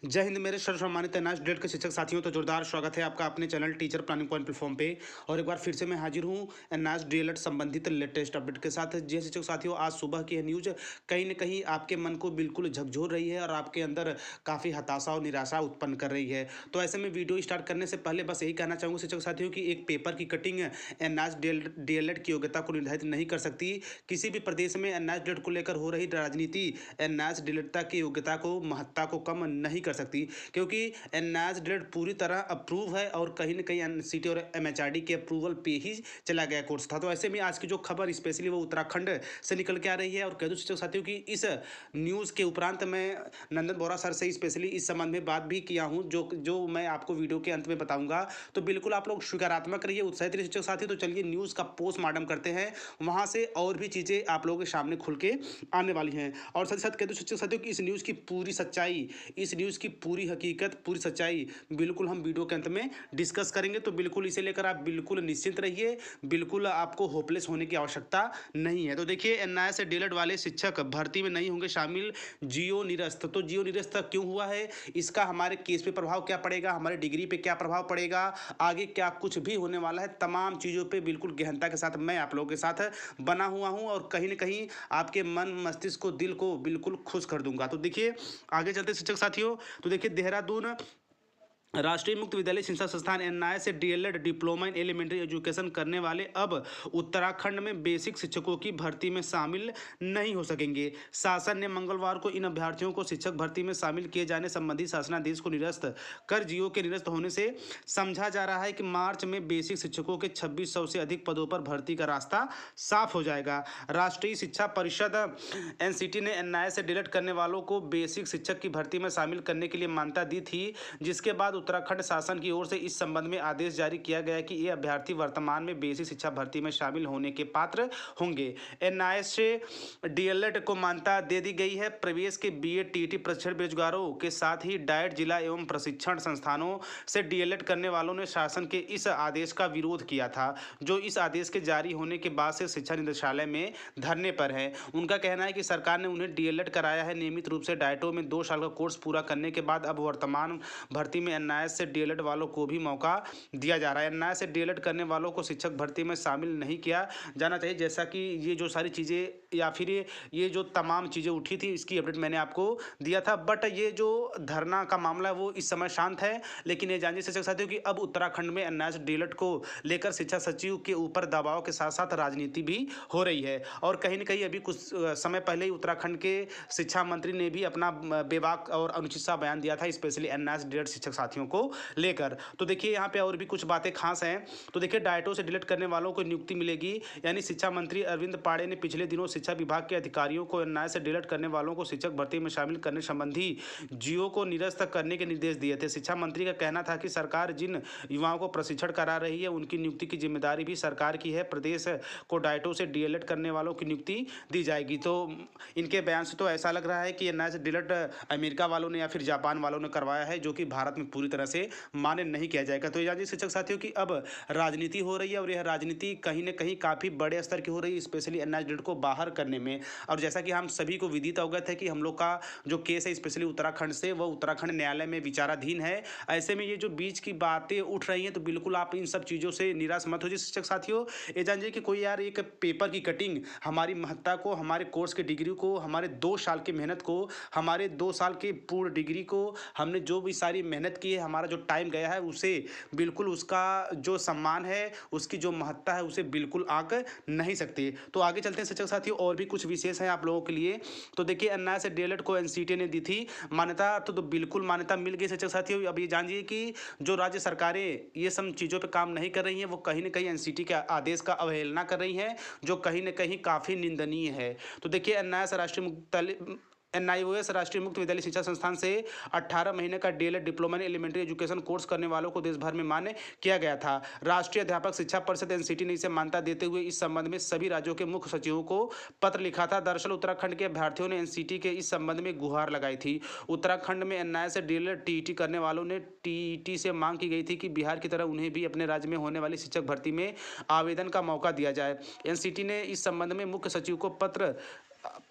जय हिंद मेरे सर्वसम्मानित एनआईएस ग्रेड के शिक्षक साथियों। तो जोरदार स्वागत है आपका अपने channel teacher planning point platform पे। और एक बार फिर से मैं हाजिर हूँ एनआईएस डीएलएड संबंधित लेटेस्ट अपडेट के साथ। जी शिक्षक साथियों, आज सुबह की यह न्यूज़ कहीं न कहीं आपके मन को बिल्कुल झकझोर रही है और आपके अंदर काफ़ी हताशा और निराशा उत्पन्न कर रही है। तो ऐसे में वीडियो स्टार्ट करने से पहले बस यही कहना चाहूँगा शिक्षक साथियों कि एक पेपर की कटिंग एनआईएस डीएलएड की योग्यता को निर्धारित नहीं कर सकती। किसी भी प्रदेश में एनआईएस डीएलएड को लेकर हो रही राजनीति एनआईएस डीएलएड की योग्यता को, महत्ता को कम नहीं कर सकती, क्योंकि एनआईएस डीएलएड पूरी तरह अप्रूव है और कहीं न कहीं एनसीटी और एमएचआरडी के अप्रूवल पे ही चला गया कोर्स था। तो ऐसे में आज की जो खबर स्पेशली वो उत्तराखंड से निकल के आ रही है। और कह दूं शिक्षक साथियों कि इस न्यूज़ के उपरांत मैं नंदन बोरा सर से स्पेशली इस संबंध में बात भी किया हूं, जो मैं आपको वीडियो के अंत में बताऊंगा। तो बिल्कुल आप लोग सकारात्मक रहिए, उत्साहित रहिए शिक्षक साथियों। तो चलिए न्यूज़ का पोस्टमार्टम करते हैं, वहां से और भी चीज़ें आप लोगों के सामने खुल के आने वाली हैं। और साथ ही साथ कह दूं शिक्षक साथियों कि इस न्यूज़ की पूरी सच्चाई, इस न्यूज़ की पूरी हकीकत, पूरी सच्चाई बिल्कुल हम वीडियो के अंत में डिस्कस करेंगे। तो बिल्कुल इसे लेकर आप बिल्कुल निश्चिंत रहिए, बिल्कुल आपको होपलेस होने की आवश्यकता नहीं है। तो देखिए, एनआईएस डीएलएड वाले शिक्षक भर्ती में नहीं होंगे शामिल, जियो निरस्त। तो जियो निरस्त क्यों हुआ है, इसका हमारे केस पे प्रभाव क्या पड़ेगा, हमारे डिग्री पे क्या प्रभाव पड़ेगा, आगे क्या कुछ भी होने वाला है, तमाम चीज़ों पे बिल्कुल गहनता के साथ मैं आप लोगों के साथ बना हुआ हूँ और कहीं ना कहीं आपके मन, मस्तिष्क को, दिल को बिल्कुल खुश कर दूंगा। तो देखिए आगे चलते शिक्षक साथियों। तो देखिए, देहरादून राष्ट्रीय मुक्त विद्यालय शिक्षा संस्थान एनआईएस से DElEd diploma in elementary education करने वाले अब उत्तराखंड में बेसिक शिक्षकों की भर्ती में शामिल नहीं हो सकेंगे। शासन ने मंगलवार को इन अभ्यर्थियों को शिक्षक भर्ती में शामिल किए जाने संबंधी शासनादेश को निरस्त कर जियो के निरस्त होने से समझा जा रहा है कि मार्च में बेसिक शिक्षकों के 2600 से अधिक पदों पर भर्ती का रास्ता साफ हो जाएगा। राष्ट्रीय शिक्षा परिषद एनसीटी ने एनआईएस से डीएलएड करने वालों को बेसिक शिक्षक की भर्ती में शामिल करने के लिए मान्यता दी थी, जिसके बाद उत्तराखंड शासन की ओर से इस संबंध में आदेश जारी किया गया कि ये अभ्यर्थी वर्तमान में बेसिक शिक्षा भर्ती में शामिल होने के पात्र होंगे। एनआईएस से डीएलएड को मान्यता दे दी गई है। प्रवेश के बीएड टीईटी प्रशिक्षण बेरोजगारों के साथ ही डाइट जिला एवं प्रशिक्षण संस्थानों से डीएलएड करने वालों ने शासन के इस आदेश का विरोध किया था, जो इस आदेश के जारी होने के बाद से शिक्षा निदेशालय में धरने पर है। उनका कहना है कि सरकार ने उन्हें डीएलएड कराया है नियमित रूप से डाइटों में 2 साल का कोर्स पूरा करने के बाद। अब वर्तमान भर्ती में एनआईएस से डीएलएड वालों को भी मौका दिया जा रहा है। एनआईएस से डीएलएड करने वालों को शिक्षक भर्ती में शामिल नहीं किया जाना चाहिए। जैसा कि ये जो सारी चीज़ें या फिर ये जो तमाम चीज़ें उठी थी, इसकी अपडेट मैंने आपको दिया था। बट ये जो धरना का मामला है वो इस समय शांत है। लेकिन ये जानिए शिक्षक साथियों कि अब उत्तराखंड में एनआईएस डीएलएड को लेकर शिक्षा सचिव के ऊपर दबाव के साथ साथ राजनीति भी हो रही है। और कहीं ना कहीं अभी कुछ समय पहले ही उत्तराखंड के शिक्षा मंत्री ने भी अपना बेबाक और अनुचित सा बयान दिया था, स्पेशली एनआईएस डीएलएड शिक्षक साथियों को लेकर। तो देखिए यहाँ पे और भी कुछ बातें खास हैं। तो देखिए, डाइटो से डीएलएड करने वालों को नियुक्ति मिलेगी, यानी शिक्षा मंत्री अरविंद पाड़े ने पिछले दिनों शिक्षा विभाग के अधिकारियों को एनआईएस से डीएलएड करने वालों को शिक्षक भर्ती में शामिल करने संबंधी जियो को निरस्त करने के निर्देश दिए थे। शिक्षा मंत्री का कहना था कि सरकार जिन युवाओं को प्रशिक्षण करा रही है उनकी नियुक्ति की जिम्मेदारी भी सरकार की है। प्रदेश को डाइटो से डीएलएड करने वालों की नियुक्ति दी जाएगी। तो इनके बयान से तो ऐसा लग रहा है कि एनआईएस डीएलएड अमेरिका वालों ने या फिर जापान वालों ने करवाया है, जो कि भारत में पूरी तरह से मान्य नहीं किया जाएगा। तो ये शिक्षक साथियों की अब राजनीति हो रही है और यह राजनीति कहीं ना कहीं काफ़ी बड़े स्तर की हो रही है, स्पेशली एनआईएस डीएलएड को बाहर करने में। और जैसा कि हम सभी को विदित अवगत है कि हम लोग का जो केस है स्पेशली उत्तराखंड से, वह उत्तराखंड न्यायालय में विचाराधीन है। ऐसे में ये जो बीच की बातें उठ रही हैं, तो बिल्कुल आप इन सब चीज़ों से निराश मत हो जाइए शिक्षक साथियों। ये जानिए कि कोई यार एक पेपर की कटिंग हमारी महत्ता को, हमारे कोर्स की डिग्री को, हमारे 2 साल की मेहनत को, हमारे 2 साल की पूर्ण डिग्री को, हमने जो भी सारी मेहनत की है, हमारा जो टाइम गया है, उसे बिल्कुल उसका जो सम्मान है, उसकी जो महत्ता है, उसे बिल्कुल आंक नहीं सकते। तो आगे चलते हैं शिक्षक साथियों, और भी कुछ विशेष हैं आप लोगों के लिए। तो देखिए, एनआईएस से डीएलएड को एनसीटी ने दी थी मान्यता, तो बिल्कुल मान्यता मिल गई शिक्षक साथियों। अब ये जानिए कि जो राज्य सरकारें ये सब चीज़ों पर काम नहीं कर रही हैं, वो कहीं ना कहीं एनसीटी के आदेश का अवहेलना कर रही हैं, जो कहीं ना कहीं काफ़ी निंदनीय है। तो देखिए, एनआईओएस राष्ट्रीय मुक्त विद्यालय शिक्षा संस्थान से 18 महीने का DElEd diploma in elementary education course करने वालों को देश भर में मान्य किया गया था। राष्ट्रीय अध्यापक शिक्षा परिषद एनसीटी ने इसे मान्यता देते हुए इस संबंध में सभी राज्यों के मुख्य सचिवों को पत्र लिखा था। दरअसल उत्तराखंड के अभ्यर्थियों ने एनसीटी के इस संबंध में गुहार लगाई थी। उत्तराखंड में एनआईएस से डीएलएड टीईटी करने वालों ने टीईटी से मांग की गई थी कि बिहार की तरह उन्हें भी अपने राज्य में होने वाली शिक्षक भर्ती में आवेदन का मौका दिया जाए। एनसीटी ने इस संबंध में मुख्य सचिव को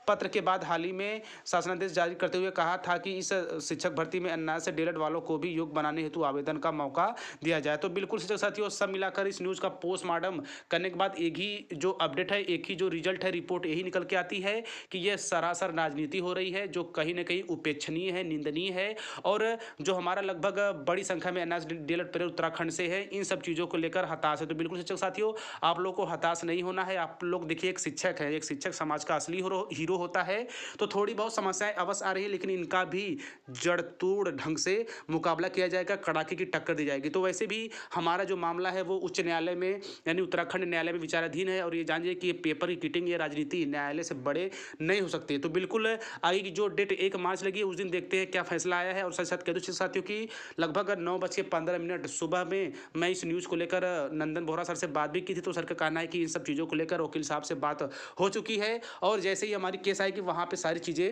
पत्र के बाद हाल ही में शासनादेश जारी करते हुए कहा था कि इस शिक्षक भर्ती में एनआईएस से डीएलएड वालों को भी योग्य बनाने हेतु आवेदन का मौका दिया जाए। तो बिल्कुल शिक्षक साथियों, सब मिलाकर इस न्यूज़ का पोस्टमार्टम करने के बाद एक ही जो अपडेट है, एक ही जो रिजल्ट है, रिपोर्ट यही निकल के आती है कि यह सरासर राजनीति हो रही है, जो कहीं ना कहीं उपेक्षणीय है, निंदनीय है। और जो हमारा लगभग बड़ी संख्या में एनआईएस डीएलएड पहले उत्तराखंड से है, इन सब चीज़ों को लेकर हताश है। तो बिल्कुल शिक्षक साथियों, आप लोग को हताश नहीं होना है। आप लोग देखिए, एक शिक्षक है, एक शिक्षक समाज का असली हीरो होता है। तो थोड़ी बहुत समस्याएं अवश्य आ रही है, लेकिन इनका भी जड़ तोड़ ढंग से मुकाबला किया जाएगा, कड़ाके की टक्कर दी जाएगी। तो वैसे भी हमारा जो मामला है वो उच्च न्यायालय में यानी उत्तराखंड न्यायालय में विचाराधीन है। और ये जानिए कि ये पेपर की किटिंग, ये राजनीति न्यायालय से बड़े नहीं हो सकते। तो बिल्कुल आगे की जो डेट 1 मार्च लगी है, उस दिन देखते हैं क्या फैसला आया है। और साथ साथ कह दूँ साथियों की लगभग 9:15 सुबह में मैं इस न्यूज़ को लेकर नंदन बोहरा सर से बात भी की थी। तो सर का कहना है कि इन सब चीज़ों को लेकर वकील साहब से बात हो चुकी है, और जैसे ही हमारी केस आएगी वहाँ पे सारी चीज़ें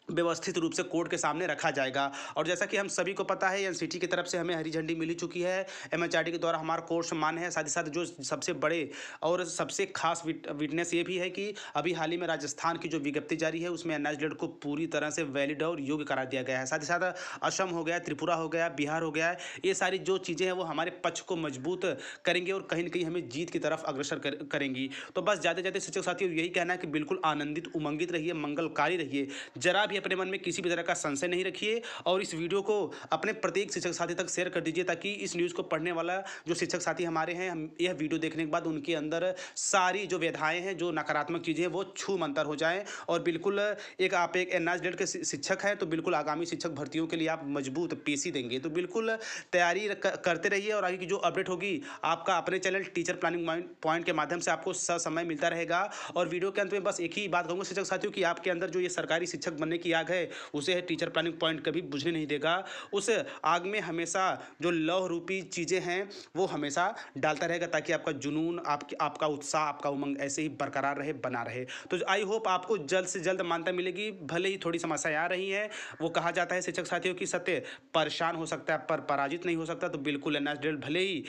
व्यवस्थित रूप से कोर्ट के सामने रखा जाएगा। और जैसा कि हम सभी को पता है, एनसीटी की तरफ से हमें हरी झंडी मिली चुकी है, एमएचआरडी के द्वारा हमारा कोर्स मान्य है। साथ ही साथ जो सबसे बड़े और सबसे खास विटनेस ये भी है कि अभी हाल ही में राजस्थान की जो विज्ञप्ति जारी है, उसमें एनआईएस डीएलएड को पूरी तरह से वैलिड और योग्य करार दिया गया है। साथ ही साथ असम हो गया, त्रिपुरा हो गया, बिहार हो गया, ये सारी जो चीज़ें हैं वो हमारे पक्ष को मजबूत करेंगे और कहीं ना कहीं हमें जीत की तरफ अग्रसर करेंगी। तो बस ज़्यादा से ज़्यादा शिक्षक साथियों यही कहना है कि बिल्कुल आनंदित, उमंगित रहिए, मंगलकारी रहिए, जरा भी अपने मन में किसी भी तरह का संशय नहीं रखिए। और इस वीडियो को अपने प्रत्येक शिक्षक साथी तक शेयर कर दीजिए, ताकि इस न्यूज़ को पढ़ने वाला जो शिक्षक साथी हमारे हैं, यह वीडियो देखने के बाद उनके अंदर सारी जो व्यथाएं हैं, जो नकारात्मक चीज़ें हैं, वो छू मंतर हो जाएं। और बिल्कुल आप एक एनआईएस डीएलएड के शिक्षक हैं, तो बिल्कुल आगामी शिक्षक भर्तियों के लिए आप मजबूत पेशी देंगे। तो बिल्कुल तैयारी करते रहिए, और आगे की जो अपडेट होगी आपका अपने चैनल टीचर प्लानिंग पॉइंट के माध्यम से आपको ससमय मिलता रहेगा। और वीडियो के अंत में बस एक ही बात कहूँगा शिक्षक साथियों की, आपके अंदर जो ये सरकारी शिक्षक बनने की आग है, उसे टीचर प्लानिंग पॉइंट कभी बुझने नहीं देगा। उस आग में हमेशा जो लौह रूपी चीज़ें हैं वो हमेशा डालता रहेगा, ताकि आपका जुनून, आपका उत्साह, आपका उमंग ऐसे ही बरकरार रहे, बना रहे। तो आई होप आपको जल्द से जल्द मान्यता मिलेगी। भले ही थोड़ी समस्याएं आ रही हैं, वो कहा जाता है शिक्षक साथियों की सत्य परेशान हो सकता है पर पराजित नहीं हो सकता। तो बिल्कुल एनआईएस डीएलएड भले ही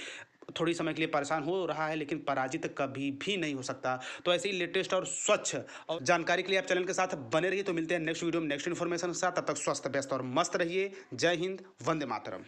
थोड़ी समय के लिए परेशान हो रहा है, लेकिन पराजित कभी भी नहीं हो सकता। तो ऐसे ही लेटेस्ट और स्वच्छ और जानकारी के लिए आप चैनल के साथ बने रहिए। तो मिलते हैं नेक्स्ट वीडियो में नेक्स्ट इन्फॉर्मेशन के साथ। तब तक स्वस्थ, व्यस्त और मस्त रहिए। जय हिंद, वंदे मातरम।